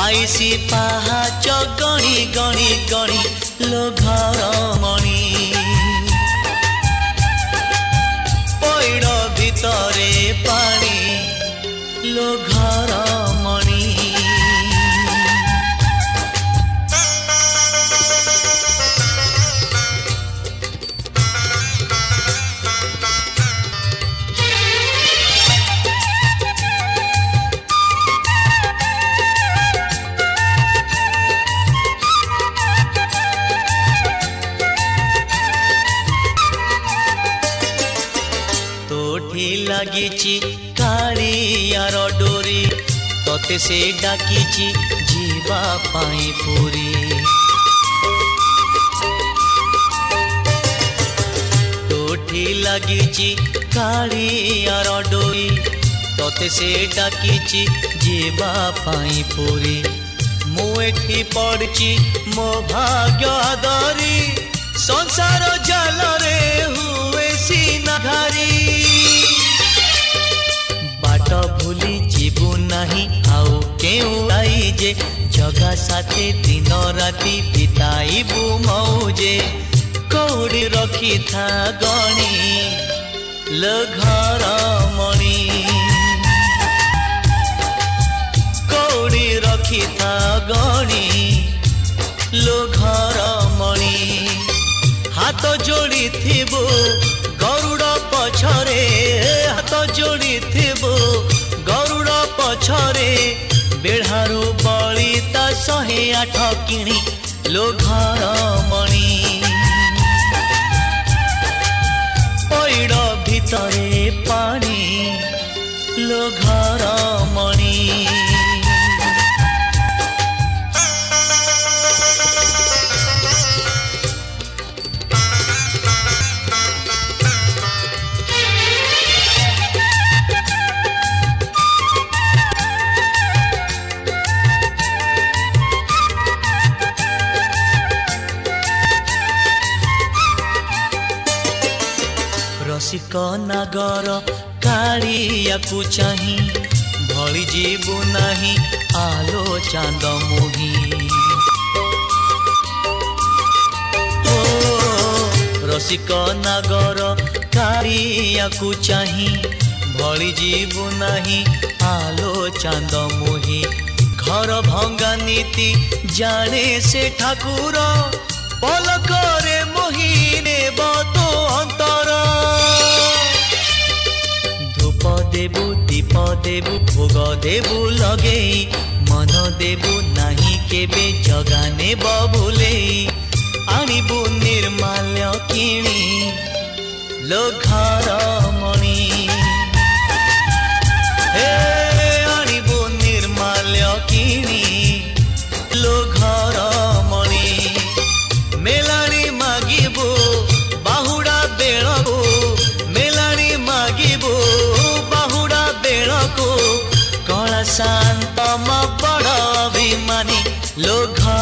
बाईसी पाहाच गणी गणी गणी लो घर मणि पैड़ भितरे पानी लो घर मणि लगी कालियार डोरी तोते से डाकी जीवा पाई पूरी तोठी लगी कालियार डोरी तोते से डाकी जीवा पाई पूरी मुठी पड़ी मो भाग्य दरी संसार जाल रे हुए सीना घारी बाट भूली जीवु नहीं आउ केउ आई जे जगा साथे दिन राति बिताइबु मौजे कौड़ी रखी था गणी लो घर मणि कौड़ी रखी था गणी लो घर मणि हाथ जोड़ी थिबो गरुड़ पछरे हाथ जोड़ी थिबो गरुड़ पछरे बेढ़ारू बलिता 108 किणी लो घर मणि पैड़ भितरे पानी लो घर मणि रसिक नागर कालिया को चाही भली जीवु नहीं आलो चांद मोही ओ रसिक नागर कालिया को चाही भली जीवु नहीं आलो चांद मोही घर भंगा नीति जाने से ठाकुर पलकरे मोहिने बतो अंतर धूप देबु दीप देबु भोग देबु लगे मन देबु नहीं केबे जगाने बबुले आनिबु निर्माल्य किणी लो घर मणि हे आनिबु निर्माल्य किणी लो घर मणि मेलाणी मागिबो बाहुड़ा बेलको मेलाणी मागिबो बाहुड़ा बेलको कला शांतम बड़ अभिमानी लो घर